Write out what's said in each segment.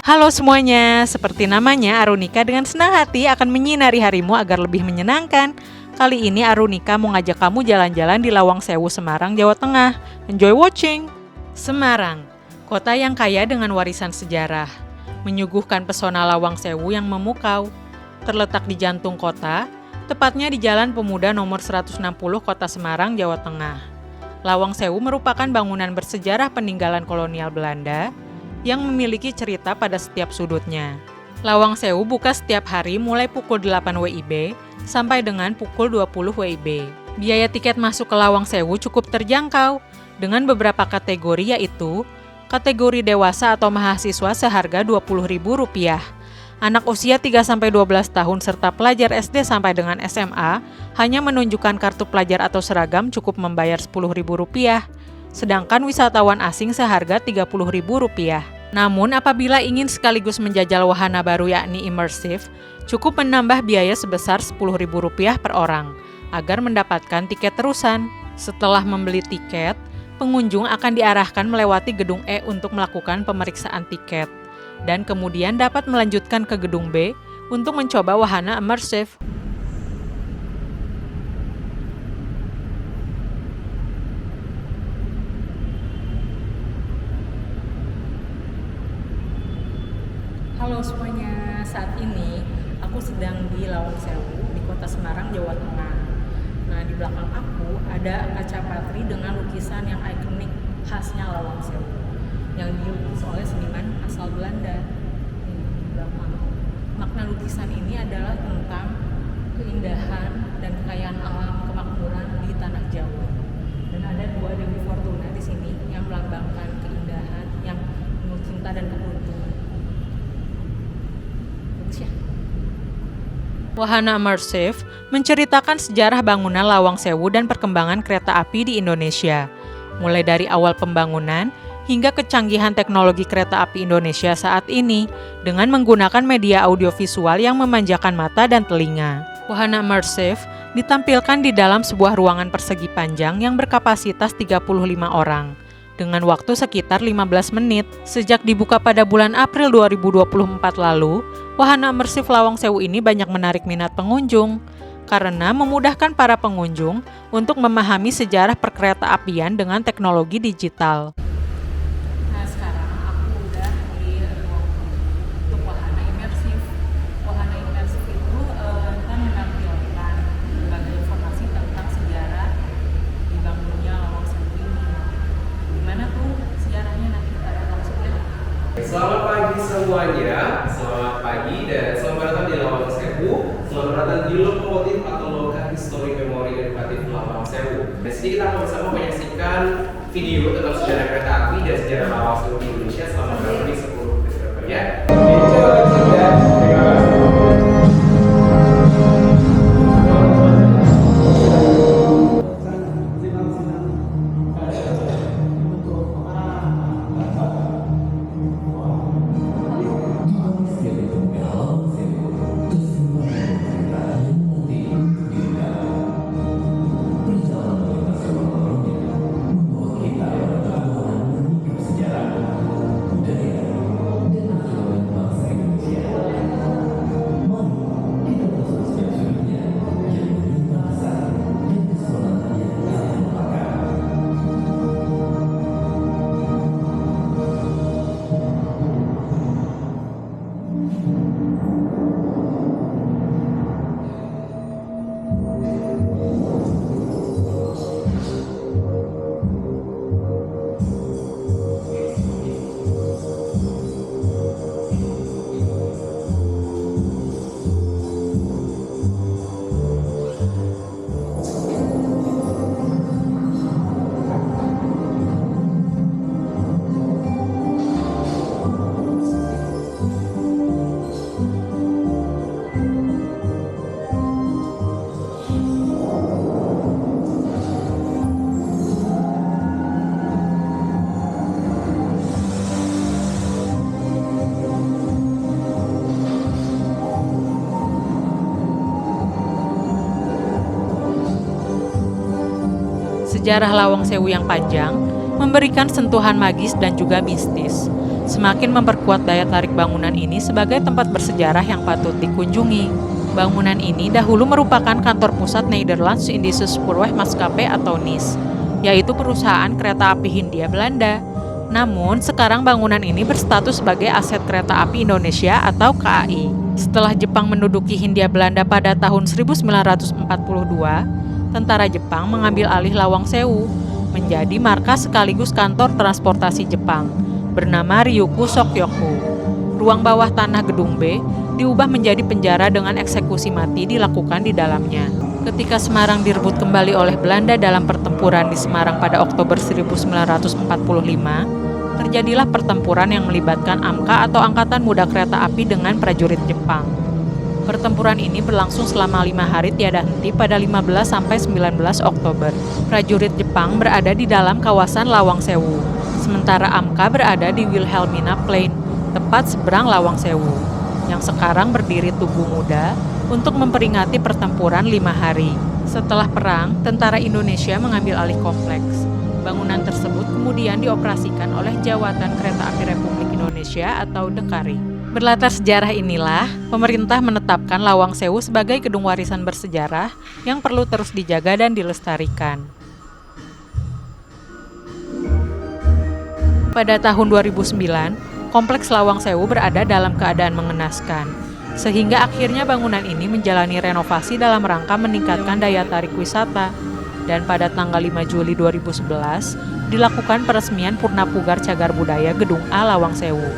Halo semuanya, seperti namanya, Arunika dengan senang hati akan menyinari harimu agar lebih menyenangkan. Kali ini Arunika mau ngajak kamu jalan-jalan di Lawang Sewu, Semarang, Jawa Tengah. Enjoy watching! Semarang, kota yang kaya dengan warisan sejarah, menyuguhkan pesona Lawang Sewu yang memukau. Terletak di jantung kota, tepatnya di Jalan Pemuda nomor 160 Kota Semarang, Jawa Tengah. Lawang Sewu merupakan bangunan bersejarah peninggalan kolonial Belanda yang memiliki cerita pada setiap sudutnya. Lawang Sewu buka setiap hari mulai pukul 8 WIB sampai dengan pukul 20 WIB. Biaya tiket masuk ke Lawang Sewu cukup terjangkau dengan beberapa kategori, yaitu kategori dewasa atau mahasiswa seharga Rp20.000. Anak usia 3-12 tahun serta pelajar SD sampai dengan SMA hanya menunjukkan kartu pelajar atau seragam cukup membayar Rp10.000. Sedangkan wisatawan asing seharga Rp30.000. Namun apabila ingin sekaligus menjajal wahana baru yakni imersif, cukup menambah biaya sebesar Rp10.000 per orang agar mendapatkan tiket terusan. Setelah membeli tiket, pengunjung akan diarahkan melewati gedung E untuk melakukan pemeriksaan tiket dan kemudian dapat melanjutkan ke gedung B untuk mencoba wahana imersif. Halo semuanya, saat ini aku sedang di Lawang Sewu di Kota Semarang, Jawa Tengah. Nah, di belakang aku ada kaca patri dengan lukisan yang ikonik khasnya Lawang Sewu yang dilukis oleh seniman asal Belanda. Ini di belakang. Makna lukisan ini adalah tentang keindahan dan kekayaan alam kemakmuran di tanah Jawa. Dan ada dua Dewi Fortuna di sini yang melambangkan keindahan, yang penuh cinta dan keberuntungan. Wahana imersif menceritakan sejarah bangunan Lawang Sewu dan perkembangan kereta api di Indonesia, mulai dari awal pembangunan hingga kecanggihan teknologi kereta api Indonesia saat ini dengan menggunakan media audiovisual yang memanjakan mata dan telinga. Wahana imersif ditampilkan di dalam sebuah ruangan persegi panjang yang berkapasitas 35 orang dengan waktu sekitar 15 menit. Sejak dibuka pada bulan April 2024 lalu, wahana imersif Lawang Sewu ini banyak menarik minat pengunjung karena memudahkan para pengunjung untuk memahami sejarah perkereta-apian dengan teknologi digital. Nah, sekarang aku udah di ruang untuk wahana imersif. Wahana imersif itu akan menampilkan berbagai informasi tentang sejarah dibangunnya Lawang Sewu ini. Gimana tuh sejarahnya, nanti kita lihat langsung ya. Selamat pagi semuanya, selamat pagi dan selamat datang di Lawang Sewu. Selamat datang di lokomotif atau loka histori memori edukatif Lawang Sewu. Di sini kita akan bersama menyaksikan video tentang sejarah kereta api dan sejarah Lawang Sewu di Indonesia selama kurang lebih 10 menit ke depan ya. Sejarah Lawang Sewu yang panjang memberikan sentuhan magis dan juga mistis. semakin memperkuat daya tarik bangunan ini sebagai tempat bersejarah yang patut dikunjungi. Bangunan ini dahulu merupakan kantor pusat Nederlands Indische Spoorweg Maskapai atau NIS, yaitu perusahaan kereta api Hindia Belanda. Namun, sekarang bangunan ini berstatus sebagai aset kereta api Indonesia atau KAI. Setelah Jepang menduduki Hindia Belanda pada tahun 1942, tentara Jepang mengambil alih Lawang Sewu, menjadi markas sekaligus kantor transportasi Jepang, bernama Ryuku Sokyoku. Ruang bawah tanah gedung B diubah menjadi penjara dengan eksekusi mati dilakukan di dalamnya. Ketika Semarang direbut kembali oleh Belanda dalam pertempuran di Semarang pada Oktober 1945, terjadilah pertempuran yang melibatkan AMKA atau Angkatan Muda Kereta Api dengan prajurit Jepang. Pertempuran ini berlangsung selama 5 hari tiada henti pada 15–19 Oktober. Prajurit Jepang berada di dalam kawasan Lawang Sewu, sementara AMKA berada di Wilhelmina Plain, tepat seberang Lawang Sewu, yang sekarang berdiri Tugu Muda untuk memperingati pertempuran 5 hari. Setelah perang, tentara Indonesia mengambil alih kompleks. Bangunan tersebut kemudian dioperasikan oleh Jawatan Kereta Api Republik Indonesia atau Dekari. Berlatar sejarah inilah, pemerintah menetapkan Lawang Sewu sebagai gedung warisan bersejarah yang perlu terus dijaga dan dilestarikan. Pada tahun 2009, kompleks Lawang Sewu berada dalam keadaan mengenaskan, sehingga akhirnya bangunan ini menjalani renovasi dalam rangka meningkatkan daya tarik wisata. Dan pada tanggal 5 Juli 2011, dilakukan peresmian Purna Pugar Cagar Budaya Gedung A Lawang Sewu.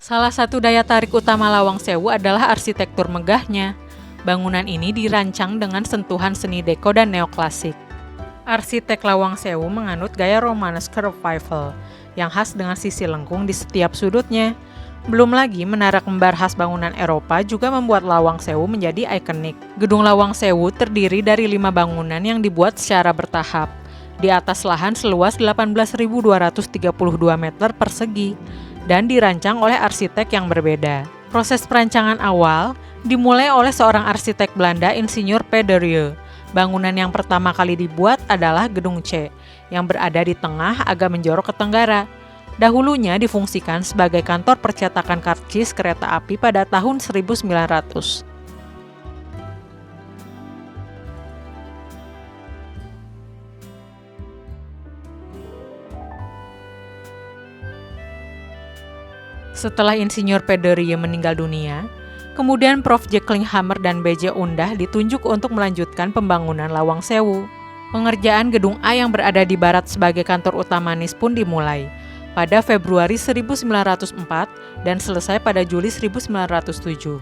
Salah satu daya tarik utama Lawang Sewu adalah arsitektur megahnya. Bangunan ini dirancang dengan sentuhan seni deko dan neoklasik. Arsitek Lawang Sewu menganut gaya Romanesque Revival yang khas dengan sisi lengkung di setiap sudutnya. Belum lagi menara kembar khas bangunan Eropa juga membuat Lawang Sewu menjadi ikonik. Gedung Lawang Sewu terdiri dari 5 bangunan yang dibuat secara bertahap di atas lahan seluas 18.232 meter persegi dan dirancang oleh arsitek yang berbeda. Proses perancangan awal dimulai oleh seorang arsitek Belanda, Insinyur P. de Rieu. Bangunan yang pertama kali dibuat adalah Gedung C, yang berada di tengah agak menjorok ke tenggara. Dahulunya difungsikan sebagai kantor percetakan karcis kereta api pada tahun 1900. Setelah Insinyur P. de Rieu meninggal dunia, kemudian Prof. J. Klinghammer dan B.J. Undah ditunjuk untuk melanjutkan pembangunan Lawang Sewu. Pengerjaan Gedung A yang berada di barat sebagai kantor utama NIS pun dimulai pada Februari 1904 dan selesai pada Juli 1907.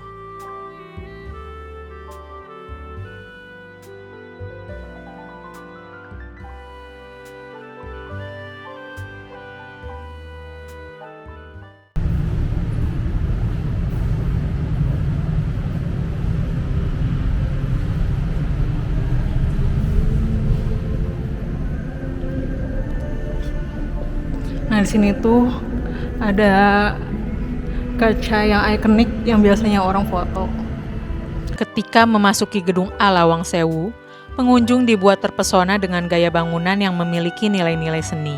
Nah, di sini tuh ada kaca yang ikonik yang biasanya orang foto. Ketika memasuki Gedung A Lawang Sewu, pengunjung dibuat terpesona dengan gaya bangunan yang memiliki nilai-nilai seni,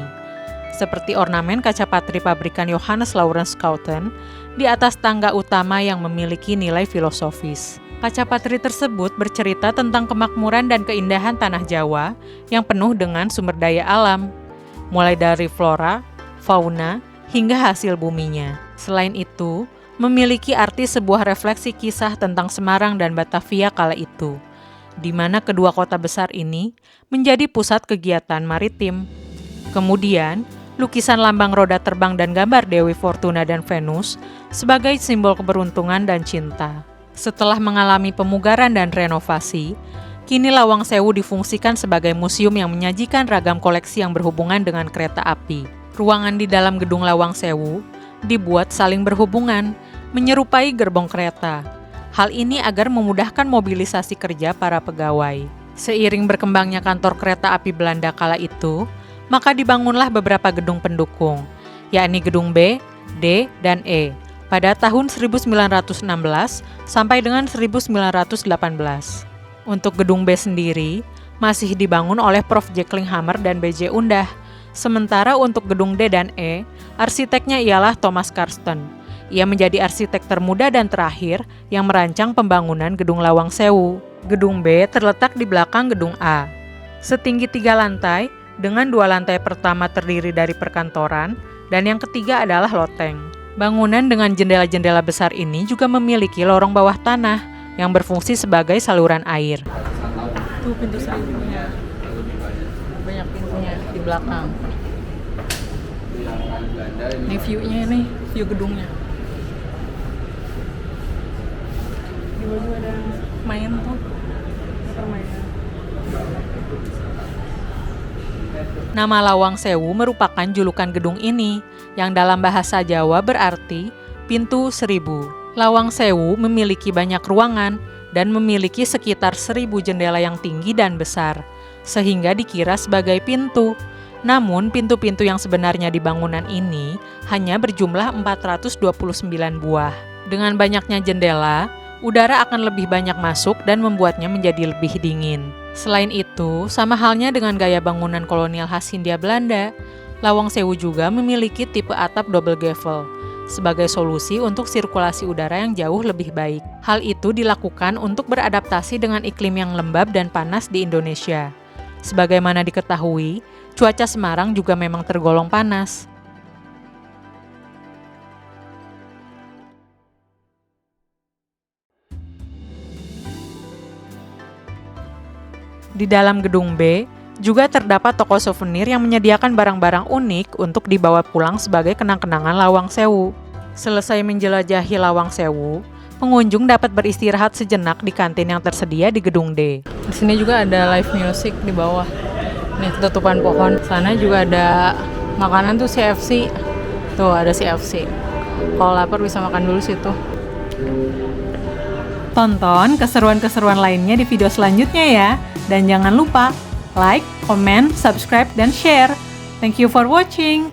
seperti ornamen kaca patri pabrikan Johannes Laurens Schouten di atas tangga utama yang memiliki nilai filosofis. Kaca patri tersebut bercerita tentang kemakmuran dan keindahan tanah Jawa yang penuh dengan sumber daya alam, mulai dari flora, fauna, hingga hasil buminya. Selain itu, memiliki arti sebuah refleksi kisah tentang Semarang dan Batavia kala itu, di mana kedua kota besar ini menjadi pusat kegiatan maritim. Kemudian, lukisan lambang roda terbang dan gambar Dewi Fortuna dan Venus sebagai simbol keberuntungan dan cinta. Setelah mengalami pemugaran dan renovasi, Kini Lawang Sewu difungsikan sebagai museum yang menyajikan ragam koleksi yang berhubungan dengan kereta api. Ruangan di dalam gedung Lawang Sewu dibuat saling berhubungan, menyerupai gerbong kereta. Hal ini agar memudahkan mobilisasi kerja para pegawai. Seiring berkembangnya kantor kereta api Belanda kala itu, maka dibangunlah beberapa gedung pendukung, yakni gedung B, D, dan E, pada tahun 1916 sampai dengan 1918. Untuk gedung B sendiri, masih dibangun oleh Prof. Jekling-Hammer dan B.J. Undah. Sementara untuk gedung D dan E, arsiteknya ialah Thomas Karsten. Ia menjadi arsitek termuda dan terakhir yang merancang pembangunan gedung Lawang Sewu. Gedung B terletak di belakang gedung A. Setinggi 3 lantai, dengan 2 lantai pertama terdiri dari perkantoran, dan yang ketiga adalah loteng. Bangunan dengan jendela-jendela besar ini juga memiliki lorong bawah tanah, yang berfungsi sebagai saluran air. Tuh pintu seribunya. Banyak pintunya di belakang. Ini view-nya nih, view gedungnya. Di bawah ada main tuh, permainan. Nama Lawang Sewu merupakan julukan gedung ini, yang dalam bahasa Jawa berarti pintu seribu. Lawang Sewu memiliki banyak ruangan dan memiliki sekitar 1000 jendela yang tinggi dan besar, sehingga dikira sebagai pintu. Namun, pintu-pintu yang sebenarnya di bangunan ini hanya berjumlah 429 buah. Dengan banyaknya jendela, udara akan lebih banyak masuk dan membuatnya menjadi lebih dingin. Selain itu, sama halnya dengan gaya bangunan kolonial khas Hindia Belanda, Lawang Sewu juga memiliki tipe atap double gavel, sebagai solusi untuk sirkulasi udara yang jauh lebih baik. Hal itu dilakukan untuk beradaptasi dengan iklim yang lembab dan panas di Indonesia. Sebagaimana diketahui, cuaca Semarang juga memang tergolong panas. Di dalam gedung B, juga terdapat toko souvenir yang menyediakan barang-barang unik untuk dibawa pulang sebagai kenang-kenangan Lawang Sewu. Selesai menjelajahi Lawang Sewu, pengunjung dapat beristirahat sejenak di kantin yang tersedia di gedung D. Di sini juga ada live music di bawah. Nih, tutupan pohon. Sana juga ada makanan tuh CFC. Tuh, ada CFC. Kalau lapar bisa makan dulu situ. Tonton keseruan-keseruan lainnya di video selanjutnya ya. Dan jangan lupa like, comment, subscribe, dan share. Thank you for watching.